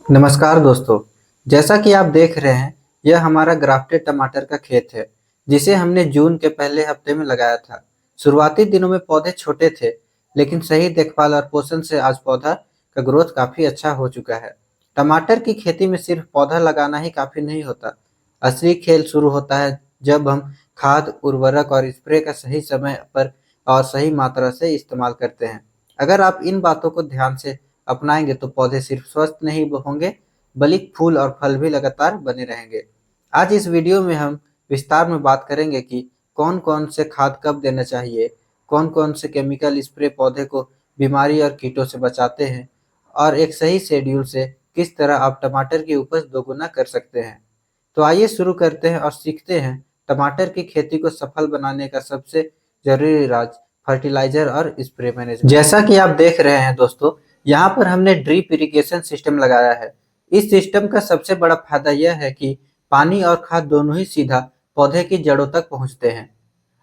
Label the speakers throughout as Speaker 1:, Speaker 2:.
Speaker 1: नमस्कार दोस्तों। जैसा कि आप देख रहे हैं, यह हमारा ग्राफ्टेड टमाटर का खेत है जिसे हमने जून के पहले हफ्ते में लगाया था। शुरुआती दिनों में पौधे छोटे थे, लेकिन सही देखभाल और पोषण से आज पौधा का ग्रोथ काफी अच्छा हो चुका है। टमाटर की खेती में सिर्फ पौधा लगाना ही काफी नहीं होता। असली खेल शुरू होता है जब हम खाद, उर्वरक और स्प्रे का सही समय पर और सही मात्रा से इस्तेमाल करते हैं। अगर आप इन बातों को ध्यान से अपनाएंगे तो पौधे सिर्फ स्वस्थ नहीं होंगे, बल्कि फूल और फल भी लगातार बने रहेंगे। आज इस वीडियो में हम विस्तार में बात करेंगे कि कौन कौन से खाद कब देना चाहिए, कौन कौन से केमिकल स्प्रे पौधे को बीमारी और कीटों से बचाते हैं, और एक सही शेड्यूल से किस तरह आप टमाटर की उपज दोगुना कर सकते हैं। तो आइए शुरू करते हैं और सीखते हैं टमाटर की खेती को सफल बनाने का सबसे जरूरी राज, फर्टिलाइजर और स्प्रे मैनेजमेंट। जैसा कि आप देख रहे हैं दोस्तों, यहाँ पर हमने ड्रिप इरिगेशन सिस्टम लगाया है। इस सिस्टम का सबसे बड़ा फायदा यह है कि पानी और खाद दोनों ही सीधा पौधे की जड़ों तक पहुँचते हैं।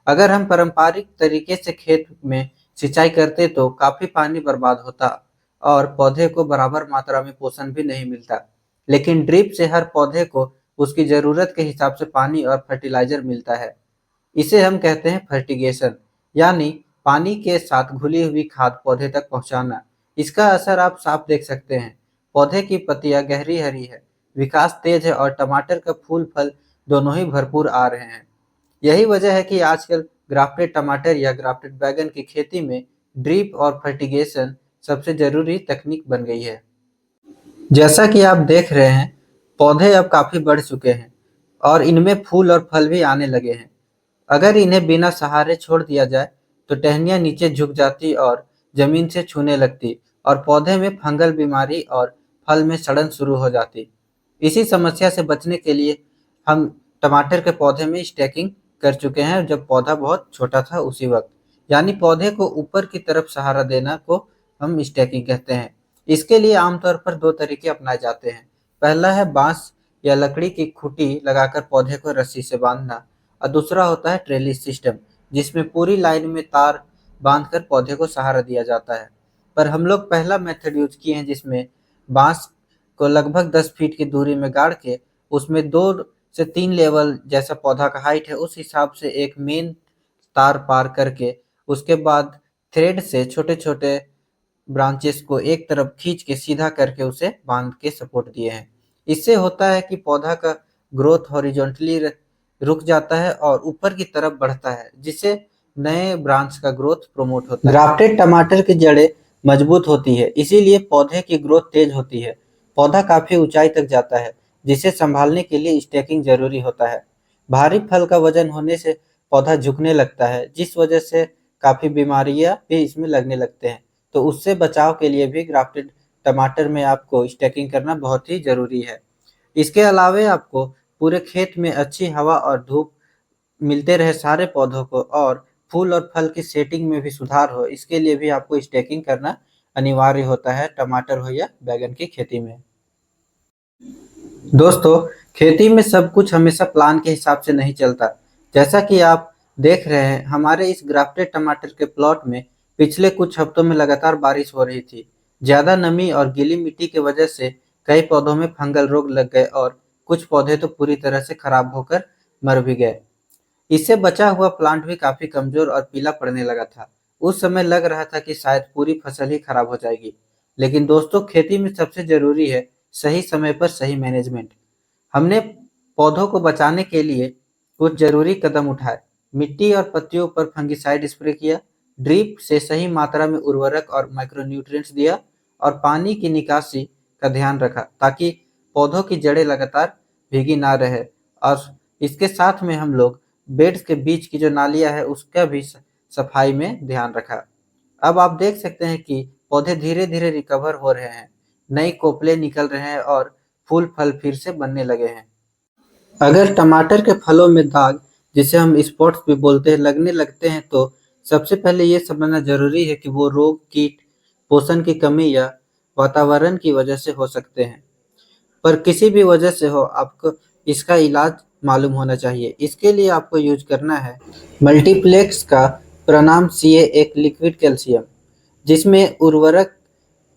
Speaker 1: अगर हम पारंपरिक तरीके से खेत में सिंचाई करते तो काफी पानी बर्बाद होता और पौधे को बराबर मात्रा में पोषण भी नहीं मिलता। लेकिन ड्रिप से हर पौधे को उसकी जरूरत के हिसाब से पानी और फर्टिलाइजर मिलता है। इसे हम कहते हैं फर्टिगेशन, यानी पानी के साथ घुली हुई खाद पौधे तक पहुंचाना। इसका असर आप साफ देख सकते हैं। पौधे की पत्तियां गहरी हरी है, विकास तेज है और टमाटर का फूल फल दोनों ही भरपूर आ रहे हैं। यही वजह है कि आजकल ग्राफ्टेड टमाटर या ग्राफ्टेड बैगन की खेती में ड्रिप और फर्टिगेशन सबसे जरूरी तकनीक बन गई है। जैसा कि आप देख रहे हैं, पौधे अब काफी बढ़ चुके हैं और इनमें फूल और फल भी आने लगे हैं। अगर इन्हें बिना सहारे छोड़ दिया जाए तो टहनियाँ नीचे झुक जाती और जमीन से छूने लगती और पौधे में फंगल बीमारी और फल में सड़न शुरू हो जाती। इसी समस्या से बचने के लिए हम टमाटर के पौधे में स्टैकिंग कर चुके हैं जब पौधा बहुत छोटा था उसी वक्त, यानी पौधे को ऊपर की तरफ सहारा देना को हम स्टैकिंग कहते हैं। इसके लिए आमतौर पर दो तरीके अपनाए जाते हैं। पहला है बांस या लकड़ी की खूंटी लगाकर पौधे को रस्सी से बांधना, और दूसरा होता है ट्रेलिस सिस्टम, जिसमें पूरी लाइन में तार बांधकर पौधे को सहारा दिया जाता है। पर हम लोग पहला मेथड यूज किए हैं, जिसमें बांस को लगभग 10 फीट की दूरी में गाड़ के उसमें 2 से 3 लेवल जैसा पौधा का हाइट है उस हिसाब से एक मेन तार पार करके उसके बाद थ्रेड से छोटे छोटे ब्रांचेस को एक तरफ खींच के सीधा करके उसे बांध के सपोर्ट दिए हैं। इससे होता है कि पौधा का ग्रोथ हॉरिजॉन्टली रुक जाता है और ऊपर की तरफ बढ़ता है, जिससे नए ब्रांच का ग्रोथ प्रमोट होता है। ग्राफ्टेड टमाटर की जड़ें मजबूत होती है, इसीलिए पौधे की ग्रोथ तेज होती है। पौधा काफी ऊंचाई तक जाता है, जिसे संभालने के लिए स्टैकिंग जरूरी होता है। भारी फल का वजन होने से पौधा झुकने लगता है, जिस वजह से काफी बीमारियां भी इसमें लगने लगते हैं। तो उससे बचाव के लिए भी ग्राफ्टेड टमाटर में आपको स्टैकिंग करना बहुत ही जरूरी है। इसके अलावे आपको पूरे खेत में अच्छी हवा और धूप मिलते रहे सारे पौधों को, और फूल और फल की सेटिंग में भी सुधार हो, इसके लिए भी आपको स्टैकिंग करना अनिवार्य होता है, टमाटर हो या बैगन की खेती में। दोस्तों, खेती में सब कुछ हमेशा प्लान के हिसाब से नहीं चलता। जैसा कि आप देख रहे हैं, हमारे इस ग्राफ्टेड टमाटर के प्लॉट में पिछले कुछ हफ्तों में लगातार बारिश हो रही थी। ज्यादा नमी और गीली मिट्टी की वजह से कई पौधों में फंगल रोग लग गए और कुछ पौधे तो पूरी तरह से खराब होकर मर भी गए। इससे बचा हुआ प्लांट भी काफी कमजोर और पीला पड़ने लगा था। उस समय लग रहा था कि शायद पूरी फसल ही खराब हो जाएगी। लेकिन दोस्तों, खेती में सबसे जरूरी है सही समय पर सही मैनेजमेंट। हमने पौधों को बचाने के लिए कुछ जरूरी कदम उठाए। मिट्टी और पत्तियों पर फंगिसाइड स्प्रे किया, ड्रिप से सही मात्रा में उर्वरक और माइक्रोन्यूट्रिएंट्स दिया, और पानी की निकासी का ध्यान रखा ताकि पौधों की जड़ें लगातार भीगी ना रहे। और इसके साथ में हम लोग बेड्स के बीच की जो नालियां है उसका भी सफाई में ध्यान रखा। अब आप देख सकते हैं कि पौधे धीरे धीरे रिकवर हो रहे हैं, नई कोपले निकल रहे हैं और फूल फल फिर से बनने लगे हैं। अगर टमाटर के फलों में दाग, जिसे हम स्पॉट्स भी बोलते हैं, लगने लगते हैं तो सबसे पहले ये समझना जरूरी है कि वो रोग, कीट, पोषण की कमी या वातावरण की वजह से हो सकते हैं। पर किसी भी वजह से हो, आपको इसका इलाज मालूम होना चाहिए। इसके लिए आपको यूज करना है मल्टीप्लेक्स का प्रणाम सीए, एक लिक्विड कैल्शियम, जिसमें उर्वरक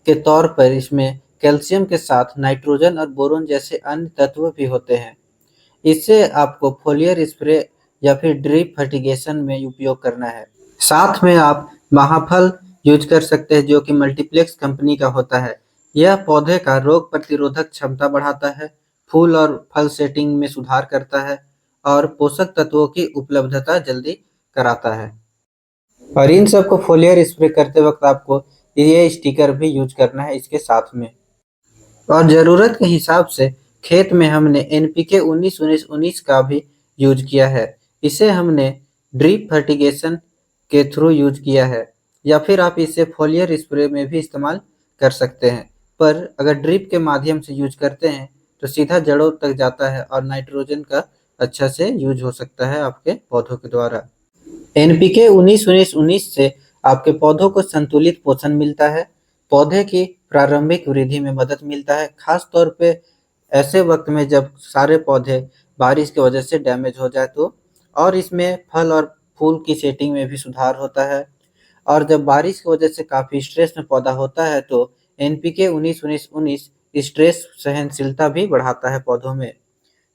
Speaker 1: के तौर पर इसमें कैल्शियम के साथ नाइट्रोजन और बोरोन जैसे अन्य तत्व भी होते हैं। इससे आपको फोलियर स्प्रे या फिर ड्रिप फर्टिगेशन में उपयोग करना है। साथ में आप महाफल यूज कर सकते हैं जो कि मल्टीप्लेक्स कंपनी का होता है। यह पौधे का रोग प्रतिरोधक क्षमता बढ़ाता है, फूल और फल सेटिंग में सुधार करता है और पोषक तत्वों की उपलब्धता जल्दी कराता है। और इन सबको फोलियर स्प्रे करते वक्त आपको ये स्टिकर भी यूज करना है इसके साथ में। और ज़रूरत के हिसाब से खेत में हमने एनपीके 19-19-19 का भी यूज किया है। इसे हमने ड्रिप फर्टिगेशन के थ्रू यूज किया है या फिर आप इसे फोलियर स्प्रे में भी इस्तेमाल कर सकते हैं। पर अगर ड्रिप के माध्यम से यूज करते हैं तो सीधा जड़ों तक जाता है और नाइट्रोजन का अच्छा से यूज हो सकता है आपके पौधों के द्वारा। एनपीके 19-19-19 से आपके पौधों को संतुलित पोषण मिलता है, पौधे की प्रारंभिक वृद्धि में मदद मिलता है, खास तौर पे ऐसे वक्त में जब सारे पौधे बारिश की वजह से डैमेज हो जाए तो। और इसमें फल और फूल की सेटिंग में भी सुधार होता है। और जब बारिश की वजह से काफ़ी स्ट्रेस में पौधा होता है तो एनपीके 19-19-19 स्ट्रेस सहनशीलता भी बढ़ाता है पौधों में।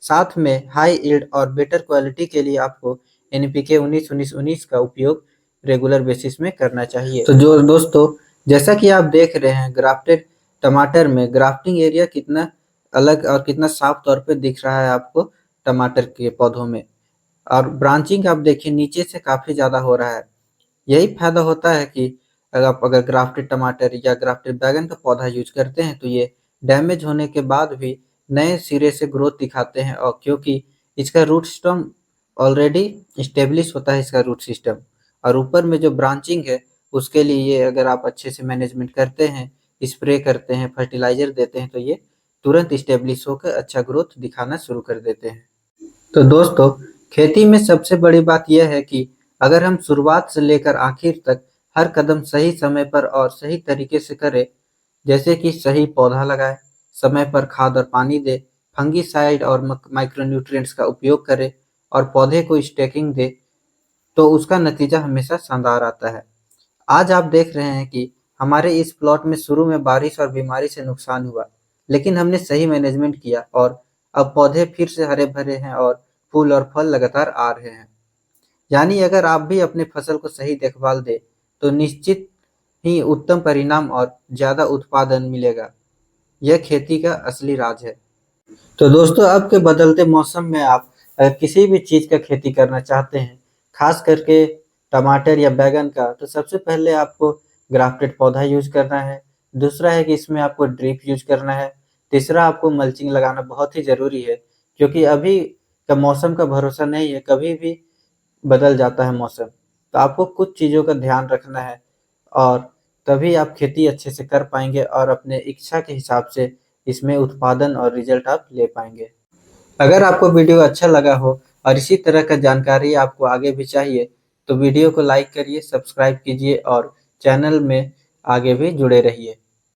Speaker 1: साथ में हाई यील्ड और बेटर क्वालिटी के लिए आपको एनपीके 19-19-19 का उपयोग रेगुलर बेसिस में करना चाहिए। तो जो दोस्तों, जैसा कि आप देख रहे हैं ग्राफ्टेड टमाटर में ग्राफ्टिंग एरिया कितना अलग और कितना साफ तौर पे दिख रहा है आपको टमाटर के पौधों में। और ब्रांचिंग आप देखिए नीचे से काफ़ी ज़्यादा हो रहा है। यही फायदा होता है कि अगर ग्राफ्टेड टमाटर या ग्राफ्टेड बैगन का पौधा यूज करते हैं तो ये डैमेज होने के बाद भी नए सिरे से ग्रोथ दिखाते हैं, और क्योंकि इसका रूट सिस्टम ऑलरेडी स्टेब्लिश होता है इसका रूट सिस्टम। और ऊपर में जो ब्रांचिंग है उसके लिए ये अगर आप अच्छे से मैनेजमेंट करते हैं, स्प्रे करते हैं, फर्टिलाइजर देते हैं तो ये तुरंत स्टेब्लिश होकर अच्छा ग्रोथ दिखाना शुरू कर देते हैं। तो दोस्तों, खेती में सबसे बड़ी बात यह है कि अगर हम शुरुआत से लेकर आखिर तक हर कदम सही समय पर और सही तरीके से करें, जैसे कि सही पौधा लगाएं, समय पर खाद और पानी दें, फंगीसाइड और माइक्रोन्यूट्रिएंट्स का उपयोग करें और पौधे को स्टेकिंग दें, तो उसका नतीजा हमेशा शानदार आता है। आज आप देख रहे हैं कि हमारे इस प्लॉट में शुरू में बारिश और बीमारी से नुकसान हुआ, लेकिन हमने सही मैनेजमेंट किया और अब पौधे फिर से हरे भरे हैं और फूल और फल लगातार आ रहे हैं। यानी अगर आप भी अपने फसल को सही देखभाल दें तो निश्चित ही उत्तम परिणाम और ज़्यादा उत्पादन मिलेगा। यह खेती का असली राज है। तो दोस्तों, अब के बदलते मौसम में आप अगर किसी भी चीज़ का खेती करना चाहते हैं, खास करके टमाटर या बैंगन का, तो सबसे पहले आपको ग्राफ्टेड पौधा यूज करना है। दूसरा है कि इसमें आपको ड्रिप यूज करना है। तीसरा, आपको मल्चिंग लगाना बहुत ही ज़रूरी है, क्योंकि अभी का मौसम का भरोसा नहीं है, कभी भी बदल जाता है मौसम। तो आपको कुछ चीज़ों का ध्यान रखना है और तभी आप खेती अच्छे से कर पाएंगे और अपने इच्छा के हिसाब से इसमें उत्पादन और रिजल्ट आप ले पाएंगे। अगर आपको वीडियो अच्छा लगा हो और इसी तरह का जानकारी आपको आगे भी चाहिए तो वीडियो को लाइक करिए, सब्सक्राइब कीजिए और चैनल में आगे भी जुड़े रहिए।